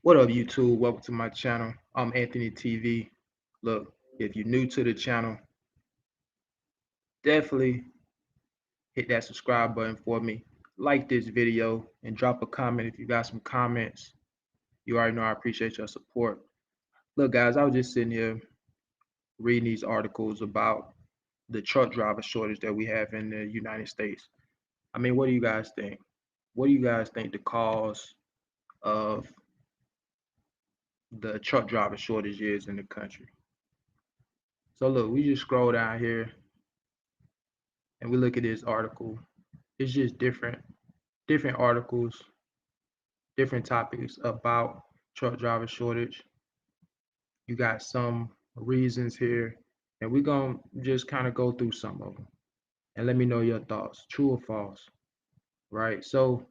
What up, YouTube? Welcome to my channel. I'm Anthony TV. Look, if you're new to the channel, definitely hit that subscribe button for me. Like this video and drop a comment if you got some comments. You already know I appreciate your support. Look, guys, I was just sitting here reading these articles about the truck driver shortage that we have in the United States. I mean, what do you guys think? What do you guys think the cause of the truck driver shortage is in the country? So look, we just scroll down here and we look at this article. It's just different articles, different topics about truck driver shortage. You got some reasons here, and we're gonna just kind of go through some of them and let me know your thoughts, true or false, right? So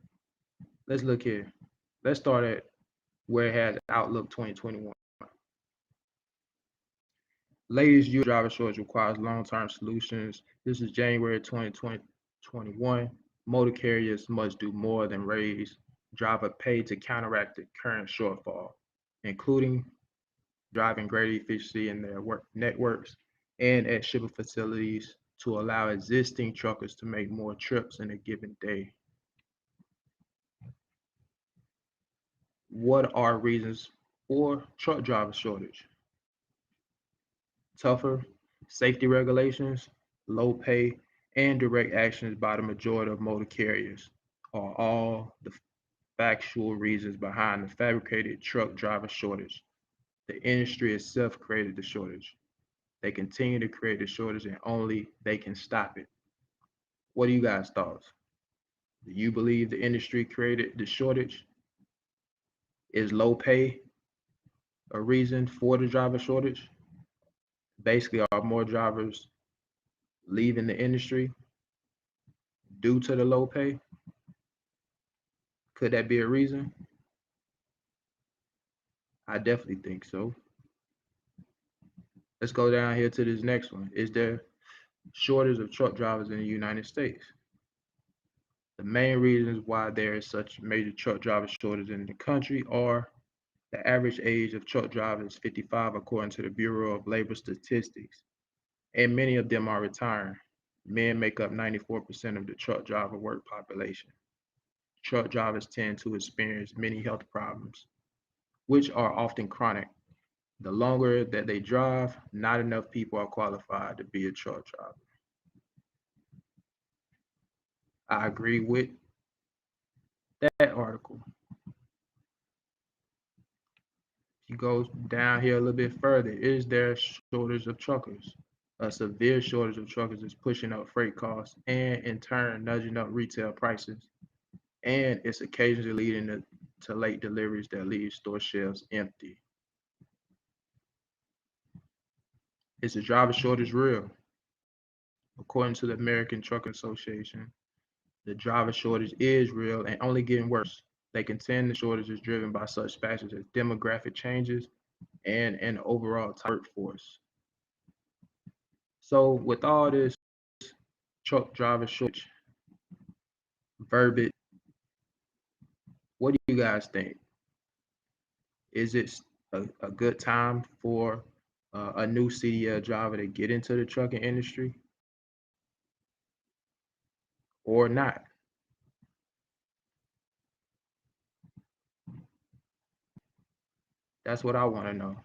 let's look here. Let's start at where it has Outlook 2021. Latest U.S. driver shortage requires long-term solutions. This is January 2021. Motor carriers must do more than raise driver pay to counteract the current shortfall, including driving greater efficiency in their work networks and at shipping facilities to allow existing truckers to make more trips in a given day. What are reasons for truck driver shortage? Tougher safety regulations, low pay, and direct actions by the majority of motor carriers are all the factual reasons behind the fabricated truck driver shortage. The industry itself created the shortage. They continue to create the shortage and only they can stop it. What do you guys thoughts? Do you believe the industry created the shortage? Is low pay a reason for the driver shortage? Basically, are more drivers leaving the industry due to the low pay? Could that be a reason? I definitely think so. Let's go down here to this next one. Is there shortage of truck drivers in the United States? The main reasons why there is such major truck driver shortage in the country are the average age of truck drivers is 55 according to the Bureau of Labor Statistics, and many of them are retiring. Men make up 94% of the truck driver work population. Truck drivers tend to experience many health problems, which are often chronic. The longer that they drive, not enough people are qualified to be a truck driver. I agree with that article. If you go down here a little bit further, is there a shortage of truckers? A severe shortage of truckers is pushing up freight costs and in turn nudging up retail prices. And it's occasionally leading to late deliveries that leave store shelves empty. Is the driver shortage real? According to the American Trucking Association, the driver shortage is real and only getting worse. They contend the shortage is driven by such factors as demographic changes and an overall tight workforce. So, with all this truck driver shortage verbiage, what do you guys think? Is it a good time for a new CDL driver to get into the trucking industry or not? That's what I want to know.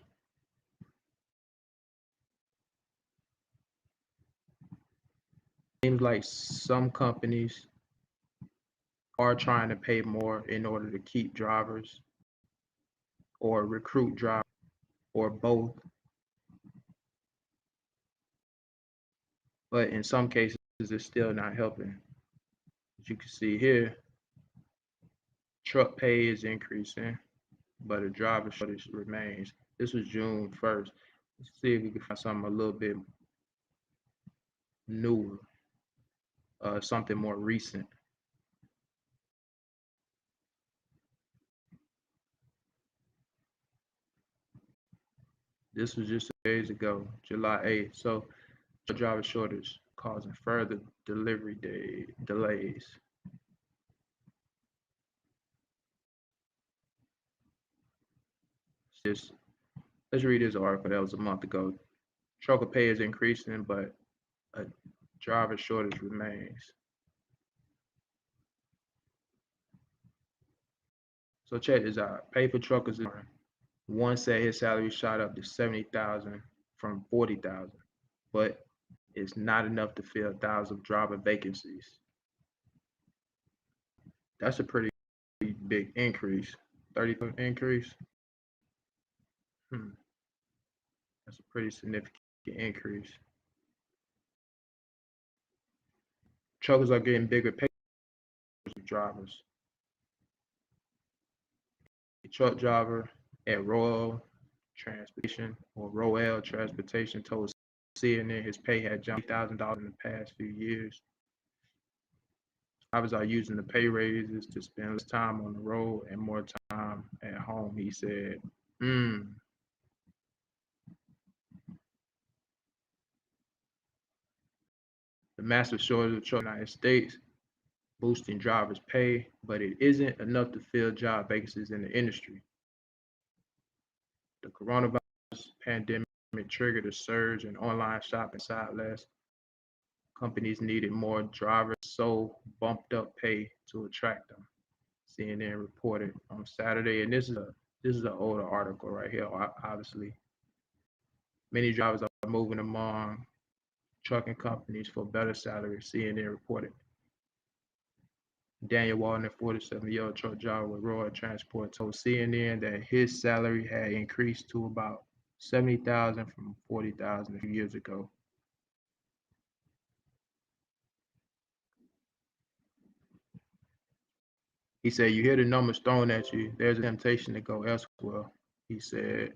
Seems like some companies are trying to pay more in order to keep drivers or recruit drivers or both. But in some cases, it's still not helping. As you can see here, truck pay is increasing, but a driver shortage remains. This was June 1st. Let's see if we can find something a little bit newer, something more recent. This was just days ago, July 8th. So, driver shortage causing further delivery day delays. Just let's read this article that was a month ago. Trucker pay is increasing, but a driver shortage remains. So check this out. Pay for truckers is one said his salary shot up to 70,000 from 40,000, but it's not enough to fill thousands of driver vacancies. That's a pretty big increase. 30% increase. Hmm. That's a pretty significant increase. Truckers are getting bigger pay for drivers. A truck driver at Royal Transportation or Royal Transportation told CNN his pay had jumped $1,000 in the past few years. Drivers are using the pay raises to spend less time on the road and more time at home, he said. Mm. The massive shortage of trucks in the United States boosting drivers' pay, but it isn't enough to fill job vacancies in the industry. The coronavirus pandemic triggered a surge in online shopping sites. Companies needed more drivers, so bumped up pay to attract them. CNN reported on Saturday, and this is an older article right here. Obviously, many drivers are moving among trucking companies for better salaries. CNN reported. Daniel Walton, a 47-year-old truck driver with Royal Transport, told CNN that his salary had increased to about 70,000 from 40,000 a few years ago. He said, "You hear the numbers thrown at you. There's a temptation to go elsewhere." He said,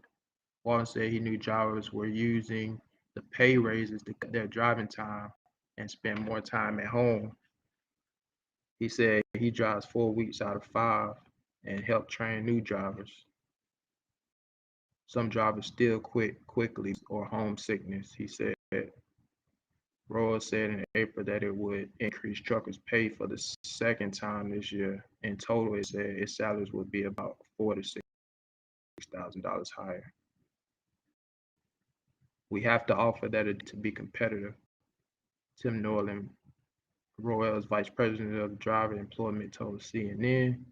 Walton said he knew drivers were using the pay raises to cut their driving time and spend more time at home. He said he drives 4 weeks out of 5 and helped train new drivers. Some drivers still quit quickly or homesickness. He said Royal said in April that it would increase truckers' pay for the second time this year. In total, it said its salaries would be about $4,000 to $6,000 higher. We have to offer that to be competitive. Tim Norland, Royal's vice president of driver employment, told CNN.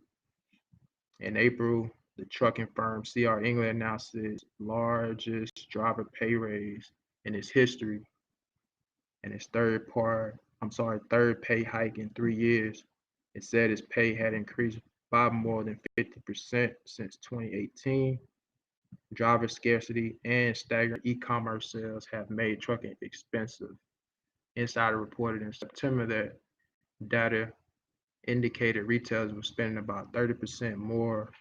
In April, the trucking firm CR England announced its largest driver pay raise in its history and its third pay hike in 3 years. It said its pay had increased by more than 50% since 2018. Driver scarcity and staggering e-commerce sales have made trucking expensive. Insider reported in September that data indicated retailers were spending about 30% more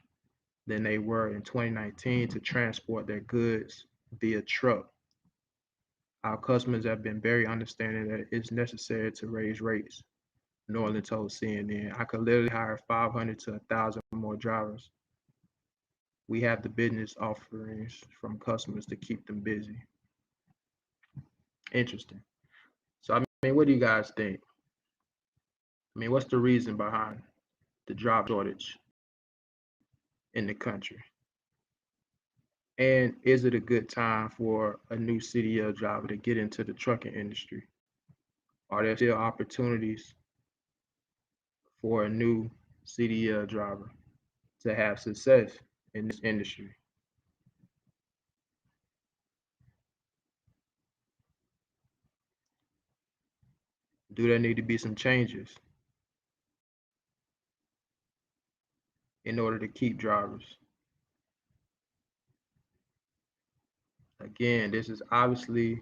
than they were in 2019 to transport their goods via truck. Our customers have been very understanding that it's necessary to raise rates, Norland told CNN. I could literally hire 500 to 1,000 more drivers. We have the business offerings from customers to keep them busy. Interesting. So, I mean, what do you guys think? I mean, what's the reason behind the job shortage in the country? And is it a good time for a new CDL driver to get into the trucking industry? Are there still opportunities for a new CDL driver to have success in this industry? Do there need to be some changes in order to keep drivers? Again, this is obviously,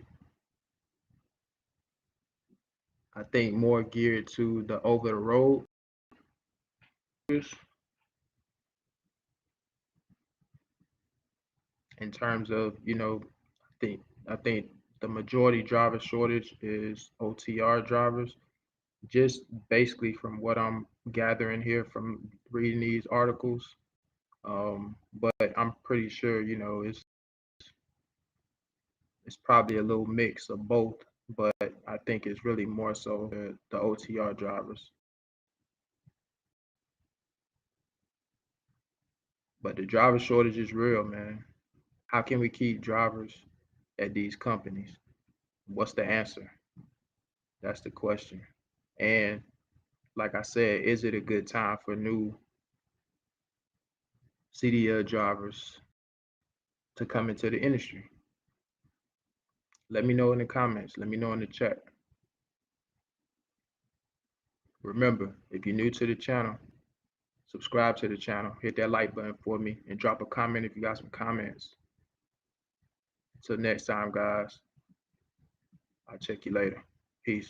I think, more geared to the over the road in terms of, I think the majority driver shortage is OTR drivers. Just basically from what I'm gathering here from reading these articles. But I'm pretty sure, it's probably a little mix of both, but I think it's really more so the OTR drivers. But the driver shortage is real, man. How can we keep drivers at these companies? What's the answer? That's the question. And like I said, is it a good time for new CDL drivers to come into the industry? Let me know in the comments. Let me know in the chat. Remember, if you're new to the channel, subscribe to the channel, hit that like button for me, and drop a comment if you got some comments. Until next time, guys, I'll check you later. Peace.